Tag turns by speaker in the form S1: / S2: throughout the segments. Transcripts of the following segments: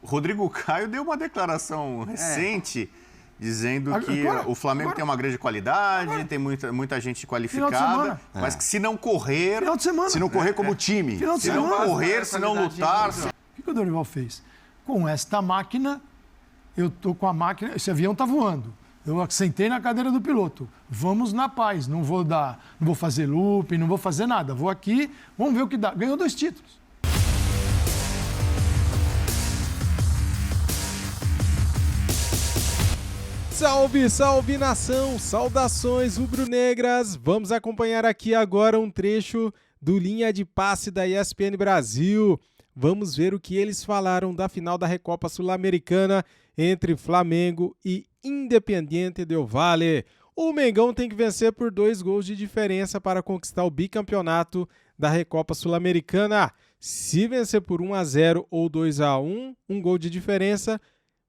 S1: Rodrigo Caio deu uma declaração recente dizendo que o Flamengo tem uma grande qualidade, tem muita gente qualificada, mas que se não correr...
S2: Se não correr como time.
S1: Se não correr, se não lutar...
S2: O que o Dorival fez? Com esta máquina, eu tô com a máquina... Esse avião tá voando. Eu sentei na cadeira do piloto. Vamos na paz. Não vou fazer looping, não vou fazer nada. Vou aqui, vamos ver o que dá. Ganhou 2 títulos.
S3: Salve, salve nação! Saudações rubro-negras! Vamos acompanhar aqui agora um trecho do Linha de Passe da ESPN Brasil. Vamos ver o que eles falaram da final da Recopa Sul-Americana entre Flamengo e Independiente del Valle. O Mengão tem que vencer por 2 gols de diferença para conquistar o bicampeonato da Recopa Sul-Americana. Se vencer por 1-0 ou 2-1, um gol de diferença,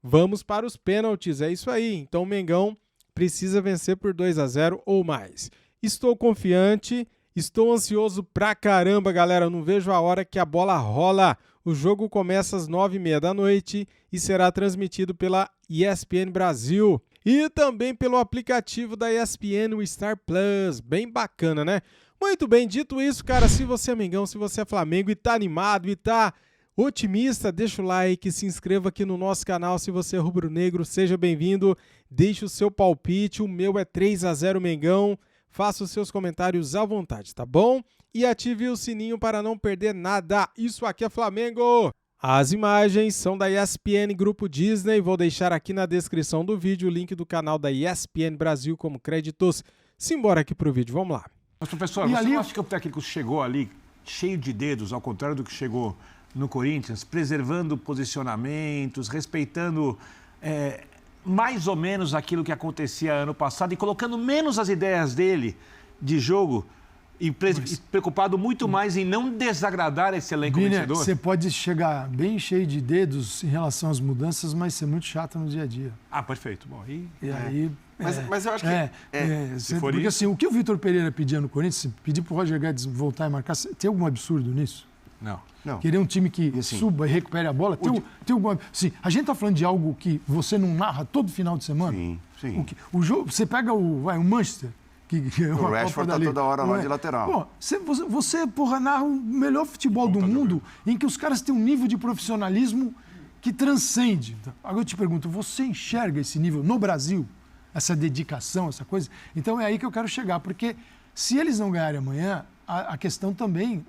S3: vamos para os pênaltis. É isso aí. Então o Mengão precisa vencer por 2-0 ou mais. Estou confiante, estou ansioso pra caramba, galera. Eu não vejo a hora que a bola rola. O jogo começa às 9h30 da noite e será transmitido pela ESPN Brasil e também pelo aplicativo da ESPN, o Star Plus. Bem bacana, né? Muito bem, dito isso, cara, se você é Mengão, se você é Flamengo e tá animado e tá otimista, deixa o like, se inscreva aqui no nosso canal. Se você é rubro-negro, seja bem-vindo. Deixe o seu palpite, o meu é 3-0 Mengão. Faça os seus comentários à vontade, tá bom? E ative o sininho para não perder nada. Isso aqui é Flamengo! As imagens são da ESPN Grupo Disney. Vou deixar aqui na descrição do vídeo o link do canal da ESPN Brasil como créditos. Simbora aqui pro vídeo, vamos lá.
S4: Mas, professor, você não acha que o técnico chegou ali cheio de dedos, ao contrário do que chegou no Corinthians, preservando posicionamentos, respeitando mais ou menos aquilo que acontecia ano passado e colocando menos as ideias dele de jogo e preocupado muito mais em não desagradar esse elenco vencedor?
S2: Você pode chegar bem cheio de dedos em relação às mudanças, mas ser muito chato no dia a dia.
S4: Ah, perfeito. Bom,
S2: aí...
S5: Mas eu acho que...
S2: porque
S4: isso...
S2: assim, o que o Vitor Pereira pedia no Corinthians, pedir para o Roger Guedes voltar e marcar, tem algum absurdo nisso?
S4: Não.
S2: Querer um time que suba e recupere a bola? Tem alguma... Sim, a gente está falando de algo que você não narra todo final de semana?
S5: Sim.
S2: O jogo, você pega o Manchester, que é uma
S5: o Rashford está toda hora lá de lateral.
S2: Pô, você narra o melhor futebol do mundo em que os caras têm um nível de profissionalismo que transcende. Agora eu te pergunto, você enxerga esse nível no Brasil? Essa dedicação, essa coisa? Então é aí que eu quero chegar, porque se eles não ganharem amanhã, a questão também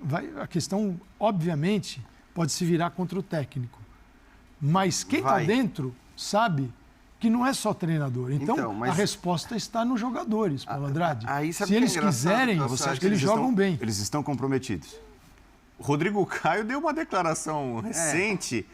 S2: obviamente, pode se virar contra o técnico. Mas quem está dentro sabe que não é só treinador. Então a resposta está nos jogadores, Paulo Andrade. Se eles quiserem, eles jogam bem.
S5: Eles estão comprometidos.
S1: Rodrigo Caio deu uma declaração recente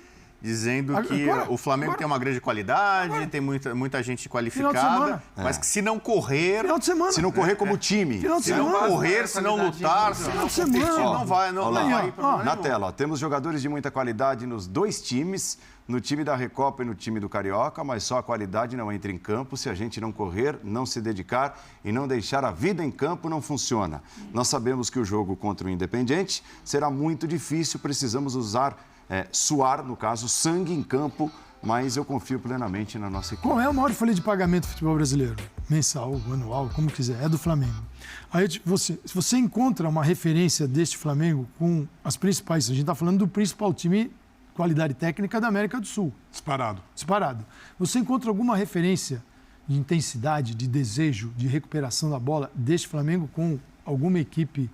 S1: dizendo que o Flamengo tem uma grande qualidade, tem muita gente qualificada, mas que se não correr...
S5: Se não correr como time.
S1: Se não correr, se não lutar, se não competir, não vai
S5: na tela, temos jogadores de muita qualidade nos 2 times, no time da Recopa e no time do Carioca, mas só a qualidade não entra em campo se a gente não correr, não se dedicar e não deixar a vida em campo, não funciona. Nós sabemos que o jogo contra o Independiente será muito difícil, precisamos suar, no caso, sangue em campo, mas eu confio plenamente na nossa equipe.
S2: Qual é a maior folha de pagamento do futebol brasileiro? Mensal, anual, como quiser, é do Flamengo. Aí se você encontra uma referência deste Flamengo com as principais, a gente está falando do principal time, qualidade técnica da América do Sul.
S4: Disparado.
S2: Você encontra alguma referência de intensidade, de desejo, de recuperação da bola deste Flamengo com alguma equipe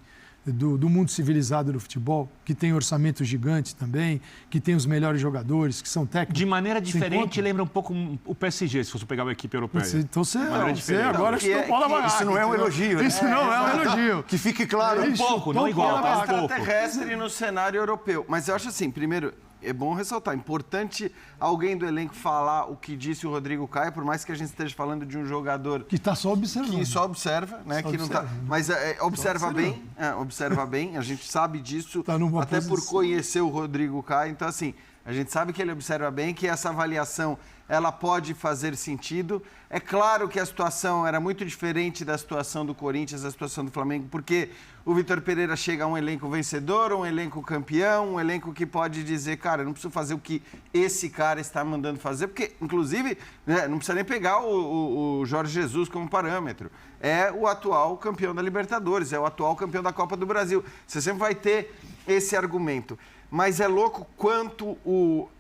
S2: do mundo civilizado do futebol, que tem orçamento gigante também, que tem os melhores jogadores, que são técnicos?
S4: De maneira diferente, lembra um pouco o PSG, se você pegar uma equipe europeia.
S2: Então você agora chutou bola barraca.
S5: Isso não é um elogio.
S2: Isso não é um elogio.
S5: Que fique claro.
S4: Um pouco, não igual, tá? Um pouco.
S5: Extraterrestre no cenário europeu. Mas eu acho assim, primeiro... É bom ressaltar, importante alguém do elenco falar o que disse o Rodrigo Caio, por mais que a gente esteja falando de um jogador...
S2: Que está só observando.
S5: Que só observa, né? Não tá, mas observa bem, a gente sabe disso, até por conhecer o Rodrigo Caio. Então, assim,
S6: A gente sabe que ele observa bem, que essa avaliação ela pode fazer sentido. É claro que a situação era muito diferente da situação do Corinthians, da situação do Flamengo, porque o Vitor Pereira chega a um elenco vencedor, um elenco campeão, um elenco que pode dizer, cara, eu não preciso fazer o que esse cara está mandando fazer, porque, inclusive, né, não precisa nem pegar o Jorge Jesus como parâmetro. É o atual campeão da Libertadores, é o atual campeão da Copa do Brasil. Você sempre vai ter esse argumento. Mas é louco quanto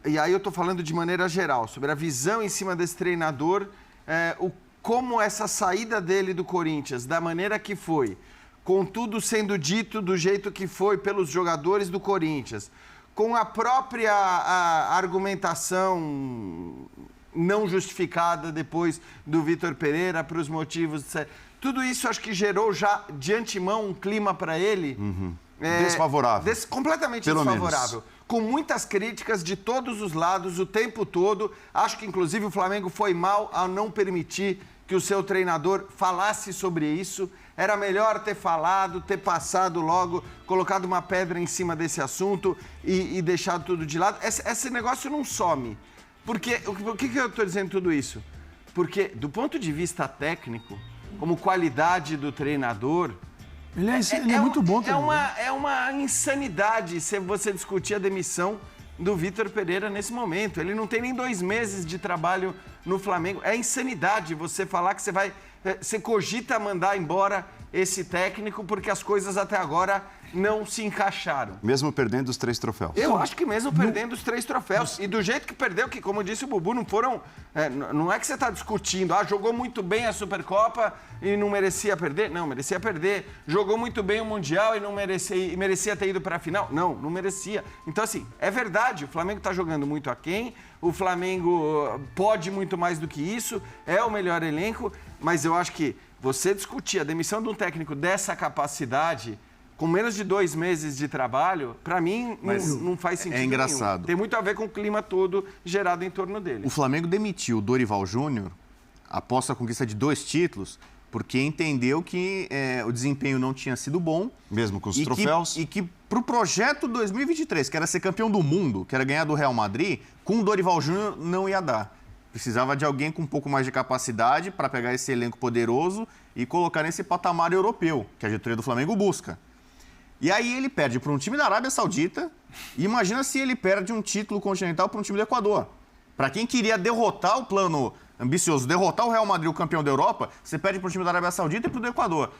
S6: e aí eu estou falando de maneira geral, sobre a visão em cima desse treinador, como essa saída dele do Corinthians, da maneira que foi, com tudo sendo dito do jeito que foi pelos jogadores do Corinthians, com a própria argumentação não justificada depois do Vitor Pereira para os motivos... Tudo isso acho que gerou já de antemão um clima para ele...
S5: Desfavorável.
S6: Completamente
S5: Pelo
S6: desfavorável.
S5: Menos.
S6: Com muitas críticas de todos os lados, o tempo todo. Acho que, inclusive, o Flamengo foi mal ao não permitir que o seu treinador falasse sobre isso. Era melhor ter falado, ter passado logo, colocado uma pedra em cima desse assunto e deixado tudo de lado. Esse negócio não some. Porque, por que eu estou dizendo tudo isso? Porque, do ponto de vista técnico, como qualidade do treinador...
S2: Ele é muito bom também.
S6: É uma insanidade se você discutir a demissão do Vitor Pereira nesse momento. Ele não tem nem 2 meses de trabalho no Flamengo. É insanidade você falar que você cogita mandar embora esse técnico porque as coisas até agora não se encaixaram.
S5: Mesmo perdendo os 3 troféus.
S6: Eu acho que mesmo perdendo os 3 troféus. E do jeito que perdeu, que como disse o Bubu, não foram... não é que você está discutindo, jogou muito bem a Supercopa e não merecia perder. Não, merecia perder. Jogou muito bem o Mundial e merecia ter ido para a final. Não merecia. Então, assim, é verdade, o Flamengo está jogando muito aquém, o Flamengo pode muito mais do que isso, é o melhor elenco, mas eu acho que você discutir a demissão de um técnico dessa capacidade... com menos de 2 meses de trabalho, para mim, não faz sentido.
S1: É engraçado.
S6: Nenhum. Tem muito a ver com o clima todo gerado em torno dele.
S1: O Flamengo demitiu o Dorival Júnior após a conquista de 2 títulos, porque entendeu que o desempenho não tinha sido bom.
S5: Mesmo com os troféus.
S1: E que para o projeto 2023, que era ser campeão do mundo, que era ganhar do Real Madrid, com o Dorival Júnior não ia dar. Precisava de alguém com um pouco mais de capacidade para pegar esse elenco poderoso e colocar nesse patamar europeu, que a diretoria do Flamengo busca. E aí ele perde para um time da Arábia Saudita. E imagina se ele perde um título continental para um time do Equador. Para quem queria derrotar o plano ambicioso, derrotar o Real Madrid, o campeão da Europa, você perde para um time da Arábia Saudita e para o do Equador.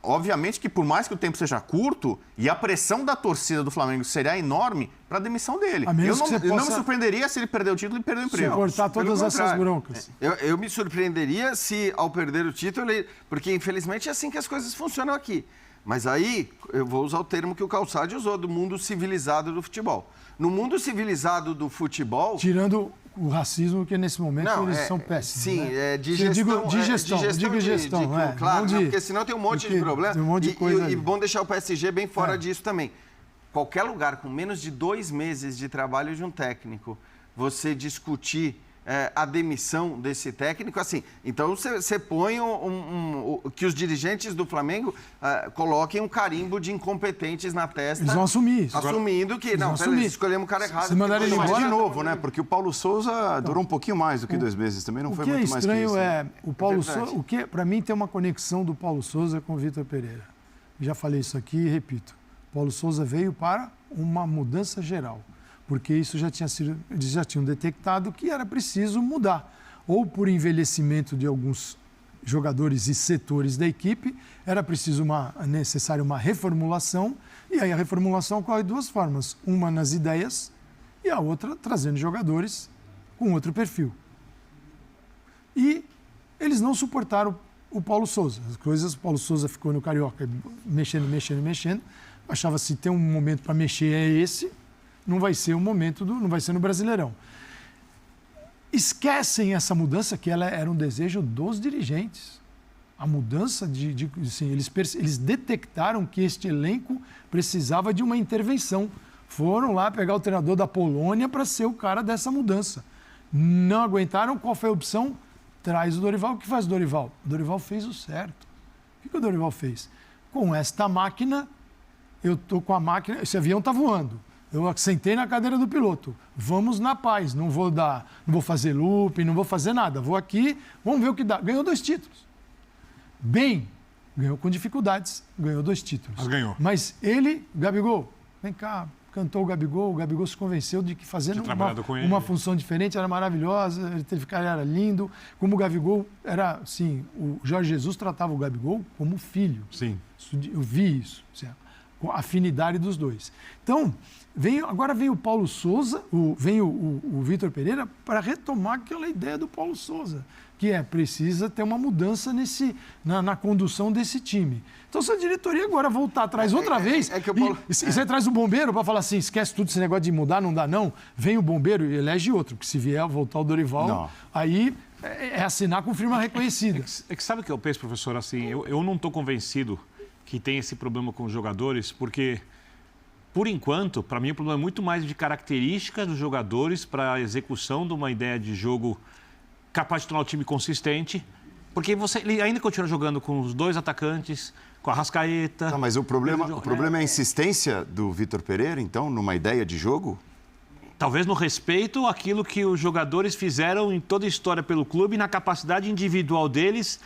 S1: Obviamente que por mais que o tempo seja curto, e a pressão da torcida do Flamengo seria enorme para a demissão dele. Eu não me surpreenderia se ele perder o título e perder o emprego.
S2: Suportar todas essas broncas.
S6: Eu me surpreenderia se, ao perder o título, porque infelizmente é assim que as coisas funcionam aqui. Mas aí, eu vou usar o termo que o Calçade usou, do mundo civilizado do futebol. No mundo civilizado do futebol...
S2: Tirando o racismo, que nesse momento eles são péssimos.
S6: Sim,
S2: né?
S6: De gestão.
S2: Digo gestão.
S6: Claro, porque senão tem um monte de problema.
S2: Um monte de coisa
S6: e bom deixar o PSG bem fora disso também. Qualquer lugar com menos de 2 meses de trabalho de um técnico, você discutir a demissão desse técnico, assim, então você põe que os dirigentes do Flamengo coloquem um carimbo de incompetentes na testa.
S2: Eles vão assumir isso.
S6: Assumindo que, escolhemos o cara errado.
S2: Se mandar ele embora...
S5: Mas de novo, né? Porque o Paulo Souza durou um pouquinho mais do que 2 meses, também não foi muito mais que isso.
S2: O que é estranho o Paulo Souza, o que para mim tem uma conexão do Paulo Souza com o Vitor Pereira. Já falei isso aqui e repito. Paulo Souza veio para uma mudança geral. Porque isso eles já tinham detectado que era preciso mudar. Ou por envelhecimento de alguns jogadores e setores da equipe, era preciso necessária uma reformulação, e aí a reformulação ocorre de 2 formas. Uma nas ideias e a outra trazendo jogadores com outro perfil. E eles não suportaram o Paulo Souza. O Paulo Souza ficou no Carioca mexendo. Achava se tem um momento para mexer é esse. Não vai ser o momento não vai ser no Brasileirão. Esquecem essa mudança, que ela era um desejo dos dirigentes. A mudança assim, eles detectaram que este elenco precisava de uma intervenção. Foram lá pegar o treinador da Polônia para ser o cara dessa mudança. Não aguentaram, qual foi a opção? Traz o Dorival. O que faz o Dorival? O Dorival fez o certo. O que o Dorival fez? Com esta máquina, eu estou com a máquina, esse avião está voando. eu sentei na cadeira do piloto. Vamos na paz, não vou fazer looping, não vou fazer nada. Vou aqui, vamos ver o que dá. Ganhou 2 títulos. Bem, ganhou com dificuldades, ganhou 2 títulos.
S4: Mas ganhou.
S2: Mas ele, Gabigol, vem cá, cantou o Gabigol se convenceu de que fazendo uma função diferente era maravilhosa, ele era lindo. Como o Gabigol era, assim, o Jorge Jesus tratava o Gabigol como filho.
S4: Sim.
S2: Eu vi isso, com a afinidade dos dois. Então, agora vem o Paulo Souza, vem o Vitor Pereira para retomar aquela ideia do Paulo Souza, que precisa ter uma mudança na condução desse time. Então, se a diretoria agora voltar atrás outra vez, e você traz o bombeiro para falar assim, esquece tudo esse negócio de mudar, não dá não, vem o bombeiro e elege outro, porque se vier voltar o Dorival, aí é assinar com firma reconhecida.
S4: É que sabe o que eu penso, professor? Assim, eu não estou convencido que tem esse problema com os jogadores, porque, por enquanto, para mim o problema é muito mais de características dos jogadores para a execução de uma ideia de jogo capaz de tornar o time consistente, porque ele ainda continua jogando com os 2 atacantes, com a Arrascaeta...
S5: Tá, mas o problema é a insistência do Vitor Pereira, então, numa ideia de jogo?
S4: Talvez no respeito àquilo que os jogadores fizeram em toda a história pelo clube, na capacidade individual deles,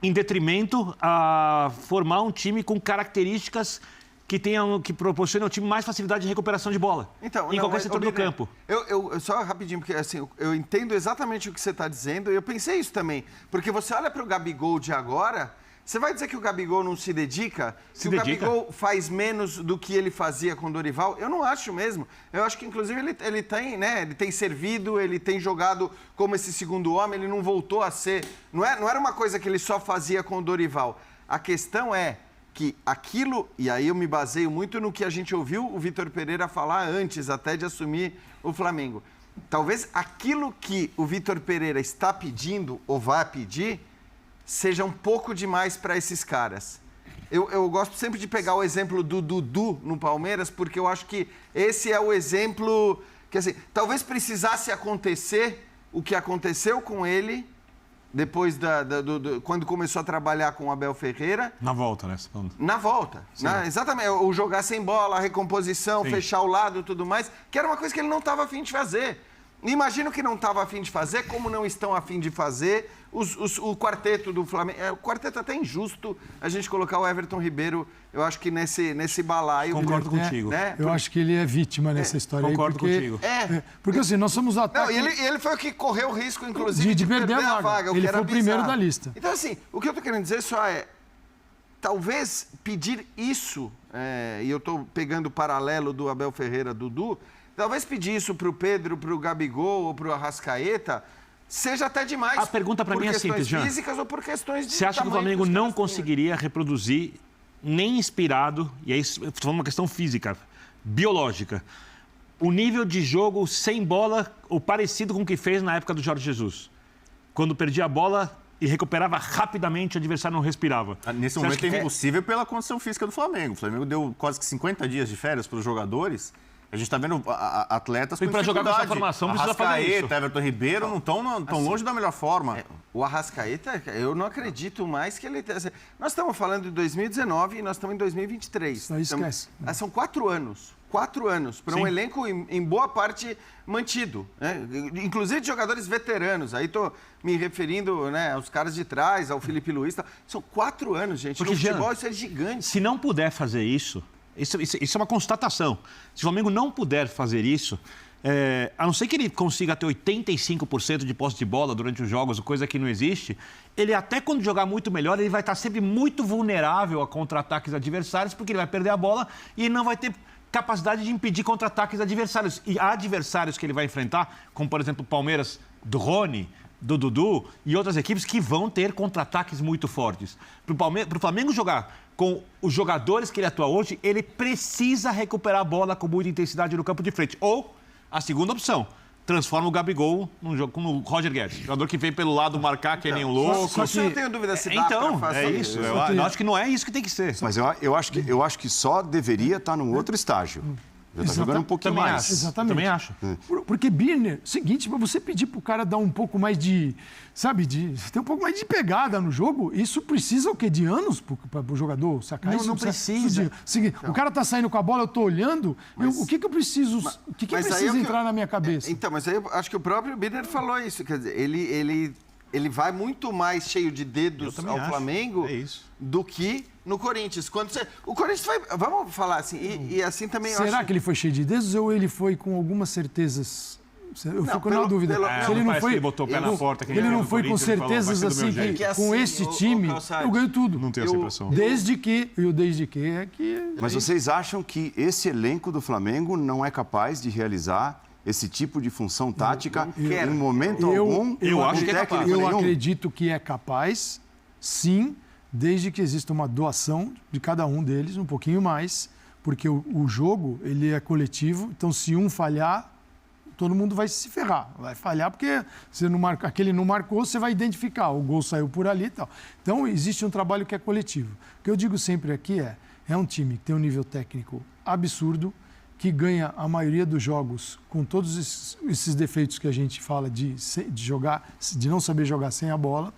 S4: em detrimento a formar um time com características que proporcionam ao time mais facilidade de recuperação de bola.
S6: Então,
S4: em qualquer setor do campo.
S6: Eu só rapidinho, porque assim, eu entendo exatamente o que você está dizendo, e eu pensei isso também. Porque você olha para o Gabigol de agora, você vai dizer que o Gabigol não se dedica? Que o Gabigol faz menos do que ele fazia com o Dorival? Eu não acho mesmo. Eu acho que, inclusive, ele tem servido, ele tem jogado como esse segundo homem, ele não voltou a ser... Não era uma coisa que ele só fazia com o Dorival. A questão é que aquilo, e aí eu me baseio muito no que a gente ouviu o Vitor Pereira falar antes até de assumir o Flamengo. Talvez aquilo que o Vitor Pereira está pedindo ou vai pedir seja um pouco demais para esses caras. Eu gosto sempre de pegar o exemplo do Dudu no Palmeiras, porque eu acho que esse é o exemplo que, assim, talvez precisasse acontecer o que aconteceu com ele depois quando começou a trabalhar com o Abel Ferreira.
S4: Na volta, né?
S6: Na volta. Exatamente. O jogar sem bola, a recomposição, fechar o lado e tudo mais, que era uma coisa que ele não estava afim de fazer. Imagino que não estava afim de fazer, como não estão afim de fazer o quarteto do Flamengo. O quarteto é até injusto a gente colocar o Everton Ribeiro, eu acho que nesse balaio.
S4: Concordo contigo.
S6: Né?
S2: Eu acho que ele é vítima nessa história
S4: concordo
S2: aí.
S4: Concordo contigo.
S2: Porque assim, nós somos ataque...
S6: Não, ele foi o que correu o risco, inclusive, de perder a vaga.
S2: Ele foi o primeiro da lista.
S6: Então, assim, o que eu estou querendo dizer só é, talvez pedir isso, e eu estou pegando o paralelo do Abel Ferreira, Dudu, talvez pedir isso para o Pedro, para o Gabigol ou para o Arrascaeta seja até demais.
S4: A pergunta para mim é simples, Jean.
S6: Por questões físicas ou por questões de
S4: Você acha que o Flamengo não conseguiria reproduzir, nem inspirado, e aí estou falando uma questão física, biológica, o nível de jogo sem bola, ou parecido com o que fez na época do Jorge Jesus? Quando perdia a bola e recuperava rapidamente, o adversário não respirava.
S1: Nesse momento é impossível pela condição física do Flamengo. O Flamengo deu quase que 50 dias de férias para os jogadores. A gente está vendo atletas com
S4: para jogar com essa formação precisa fazer isso.
S1: Arrascaeta, Everton Ribeiro não estão longe da melhor forma.
S6: O Arrascaeta, eu não acredito mais que ele... Nós estamos falando de 2019 e nós estamos em 2023.
S2: Não esquece.
S6: São 4 anos. 4 anos para um elenco em boa parte mantido, né? Inclusive de jogadores veteranos. Aí estou me referindo, né, aos caras de trás, ao Felipe Luiz. São 4 anos, gente.
S4: Porque,
S6: no futebol isso é gigante.
S4: Se não puder fazer isso... Isso é uma constatação. Se o Flamengo não puder fazer isso, a não ser que ele consiga ter 85% de posse de bola durante os jogos, coisa que não existe, ele até quando jogar muito melhor, ele vai estar sempre muito vulnerável a contra-ataques adversários, porque ele vai perder a bola e ele não vai ter capacidade de impedir contra-ataques adversários. E há adversários que ele vai enfrentar, como por exemplo o Palmeiras do Rony, do Dudu e outras equipes que vão ter contra-ataques muito fortes. Para o Flamengo jogar com os jogadores que ele atua hoje, ele precisa recuperar a bola com muita intensidade no campo de frente. Ou, a segunda opção, transforma o Gabigol num jogo como o Roger Guedes, jogador que vem pelo lado marcar que nem um louco.
S6: Só que eu não tenho dúvida se dá
S4: então,
S6: pra fazer
S4: isso. Eu acho que não é isso que tem que ser.
S5: Mas eu acho que só deveria estar num outro estágio. Já tá jogando um pouquinho
S4: Também
S5: mais.
S4: acho.
S2: Exatamente.
S4: Também acho.
S2: Porque Birner, seguinte, para você pedir pro cara dar um pouco mais de, sabe, ter um pouco mais de pegada no jogo, isso precisa o quê? De anos para o jogador sacar isso?
S6: Não precisa.
S2: Seguinte, o cara tá saindo com a bola, eu tô olhando, o que eu preciso, o que
S6: mas aí
S2: precisa
S6: é o que
S2: entrar na minha cabeça?
S6: Então, mas aí eu acho que o próprio Birner falou isso. Quer dizer, ele vai muito mais cheio de dedos ao Flamengo do que no Corinthians. O Corinthians foi... Vamos falar assim, e assim também...
S2: Será que ele foi cheio de dedos ou ele foi com algumas certezas? Eu fico na dúvida.
S4: Se ele não foi, ele botou o pé na porta.
S2: Ele não foi com certezas assim, com este time, eu ganho tudo.
S4: Não tenho essa impressão.
S2: Desde que é que...
S5: Mas vocês acham que esse elenco do Flamengo não é capaz de realizar esse tipo de função tática em momento algum?
S4: Eu acho que é capaz.
S2: Eu acredito que é capaz, sim, desde que exista uma doação de cada um deles, um pouquinho mais, porque o jogo, ele é coletivo, então se um falhar, todo mundo vai se ferrar. Vai falhar porque você não marca, aquele não marcou, você vai identificar, o gol saiu por ali e tal. Então, existe um trabalho que é coletivo. O que eu digo sempre aqui é um time que tem um nível técnico absurdo, que ganha a maioria dos jogos com todos esses defeitos que a gente fala de jogar, de não saber jogar sem a bola.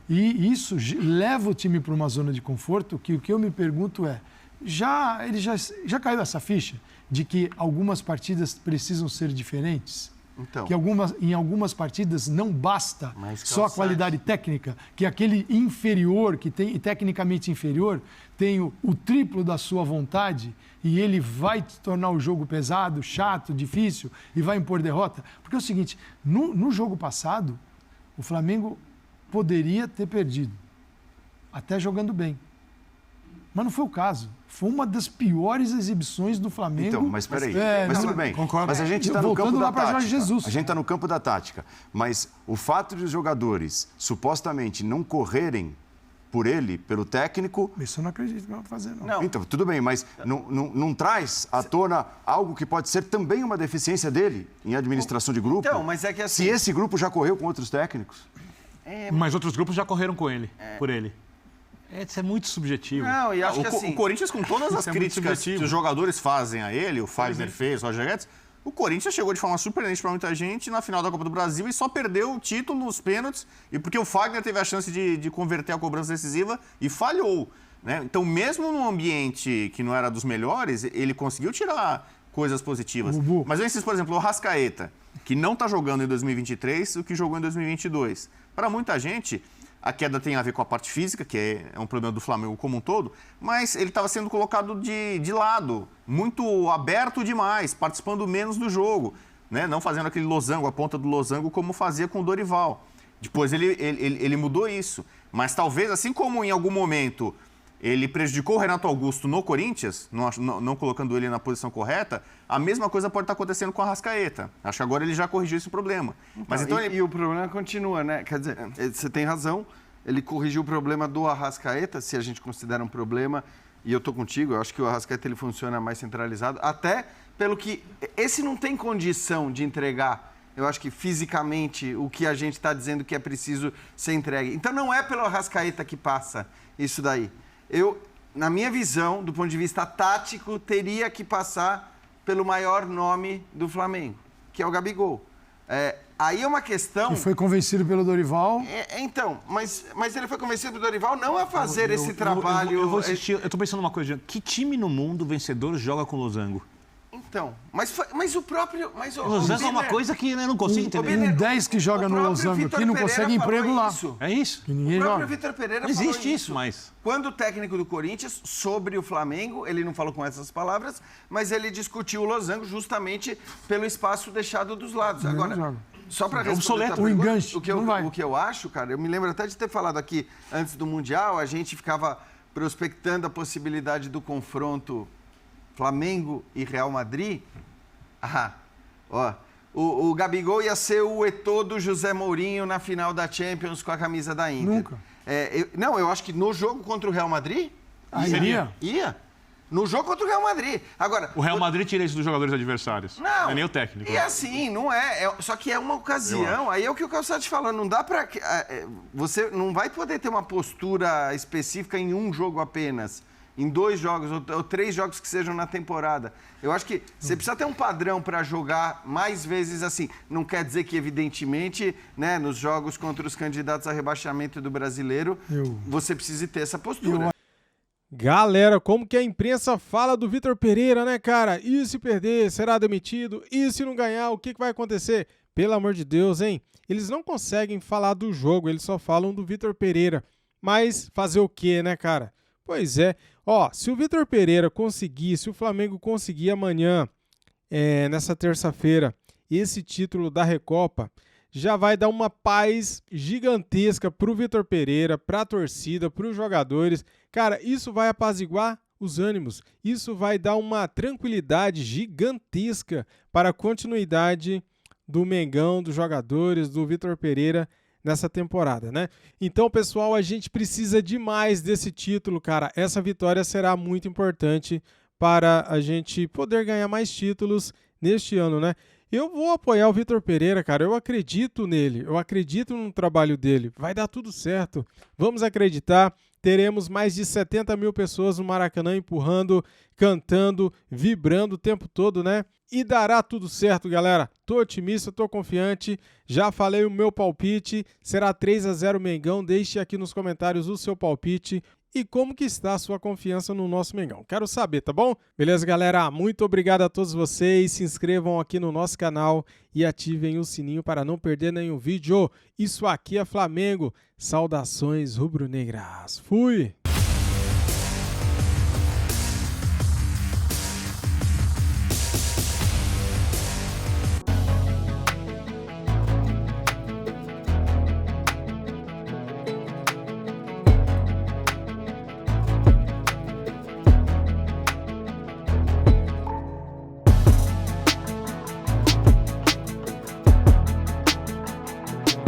S2: E isso leva o time para uma zona de conforto que o que eu me pergunto já caiu essa ficha de que algumas partidas precisam ser diferentes?
S6: Então.
S2: Que em algumas partidas não basta só a qualidade técnica, que aquele inferior, que tem tecnicamente inferior, tem o triplo da sua vontade e ele vai tornar o jogo pesado, chato, difícil e vai impor derrota. Porque é o seguinte, no jogo passado, o Flamengo poderia ter perdido, até jogando bem. Mas não foi o caso. Foi uma das piores exibições do Flamengo.
S5: Então, mas peraí. Mas tudo bem.
S2: Concordo.
S5: Mas a gente está no campo da tática.
S2: Jesus.
S5: A gente está no campo da tática. Mas o fato de os jogadores supostamente não correrem por ele, pelo técnico...
S2: Isso eu não acredito que vai fazer, não.
S5: Então, tudo bem, mas não traz à tona algo que pode ser também uma deficiência dele em administração de grupo?
S6: Então, mas é que assim...
S5: Se esse grupo já correu com outros técnicos?
S4: Mas outros grupos já correram com ele, por ele. Isso é muito subjetivo.
S6: Não, e acho que assim...
S1: O Corinthians, com todas as
S4: é muito
S1: críticas que
S4: subjetivo.
S1: os jogadores fazem a ele, o Fagner fez, o Roger Guedes, o Corinthians chegou de forma surpreendente para muita gente na final da Copa do Brasil e só perdeu o título nos pênaltis, e porque o Fagner teve a chance de converter a cobrança decisiva e falhou. Né? Então, mesmo num ambiente que não era dos melhores, ele conseguiu tirar coisas positivas. Mas eu insisto, por exemplo, o Arrascaeta, que não está jogando em 2023 o que jogou em 2022. Para muita gente, a queda tem a ver com a parte física, que é um problema do Flamengo como um todo, mas ele estava sendo colocado de lado, muito aberto demais, participando menos do jogo, né? Não fazendo aquele losango, a ponta do losango, como fazia com o Dorival. Depois ele mudou isso. Mas talvez, assim como em algum momento ele prejudicou o Renato Augusto no Corinthians, não colocando ele na posição correta, a mesma coisa pode estar acontecendo com a Arrascaeta. Acho que agora ele já corrigiu esse problema. Mas então
S6: e o problema continua, né? Quer dizer, você tem razão, ele corrigiu o problema do Arrascaeta, se a gente considera um problema, e eu estou contigo, eu acho que o Arrascaeta ele funciona mais centralizado, até pelo que... Esse não tem condição de entregar, eu acho que fisicamente, o que a gente está dizendo que é preciso ser entregue. Então não é pelo Arrascaeta que passa isso daí. Na minha visão, do ponto de vista tático, teria que passar pelo maior nome do Flamengo, que é o Gabigol. Aí é uma questão...
S2: E foi convencido pelo Dorival.
S6: Então, mas ele foi convencido pelo Dorival não a fazer esse trabalho...
S4: Eu vou assistir, eu tô pensando numa coisa, que time no mundo vencedor joga com losango?
S6: Então, mas o próprio...
S4: Losango é uma coisa que eu não consigo entender.
S2: Um 10 que joga no losango aqui não consegue emprego lá.
S4: É isso?
S2: Que ninguém
S6: O próprio
S2: joga.
S6: Vitor Pereira
S4: Não
S6: falou
S4: existe isso, mas...
S6: Quando o técnico do Corinthians, sobre o Flamengo, ele não falou com essas palavras, mas ele discutiu o losango justamente pelo espaço deixado dos lados. Agora, só para responder a tua pergunta,
S2: enganche,
S6: o que eu acho, cara, eu me lembro até de ter falado aqui antes do Mundial, a gente ficava prospectando a possibilidade do confronto Flamengo e Real Madrid. O Gabigol ia ser o Eto'o do José Mourinho na final da Champions com a camisa da Inter.
S2: Nunca.
S6: Eu acho que no jogo contra o Real Madrid... Ia. No jogo contra o Real Madrid. Agora,
S4: O Real Madrid tira isso dos jogadores adversários. Não é nem o técnico.
S6: E assim, não é. Só que é uma ocasião. Aí é o que o Calçado falou. Não dá pra... Você não vai poder ter uma postura específica em um jogo apenas. em 2 jogos ou 3 jogos que sejam na temporada. Eu acho que você precisa ter um padrão para jogar mais vezes assim. Não quer dizer que, evidentemente, né, nos jogos contra os candidatos a rebaixamento do Brasileiro, você precise ter essa postura.
S3: Galera, como que a imprensa fala do Vitor Pereira, né, cara? E se perder, será demitido? E se não ganhar, o que vai acontecer? Pelo amor de Deus, hein? Eles não conseguem falar do jogo, eles só falam do Vitor Pereira. Mas fazer o quê, né, cara? Pois é. Ó, se o Vitor Pereira conseguir, se o Flamengo conseguir amanhã, nessa terça-feira, esse título da Recopa, já vai dar uma paz gigantesca pro Vitor Pereira, pra torcida, pros jogadores. Cara, isso vai apaziguar os ânimos. Isso vai dar uma tranquilidade gigantesca para a continuidade do Mengão, dos jogadores, do Vitor Pereira nessa temporada, né? Então, pessoal, a gente precisa demais desse título, cara. Essa vitória será muito importante para a gente poder ganhar mais títulos neste ano, né? Eu vou apoiar o Vitor Pereira, cara. Eu acredito nele, eu acredito no trabalho dele. Vai dar tudo certo. Vamos acreditar. Teremos mais de 70 mil pessoas no Maracanã empurrando, cantando, vibrando o tempo todo, né? E dará tudo certo, galera. Tô otimista, tô confiante. Já falei o meu palpite. Será 3-0 Mengão. Deixe aqui nos comentários o seu palpite. E como que está a sua confiança no nosso Mengão? Quero saber, tá bom? Beleza, galera? Muito obrigado a todos vocês. Se inscrevam aqui no nosso canal e ativem o sininho para não perder nenhum vídeo. Isso aqui é Flamengo. Saudações rubro-negras. Fui!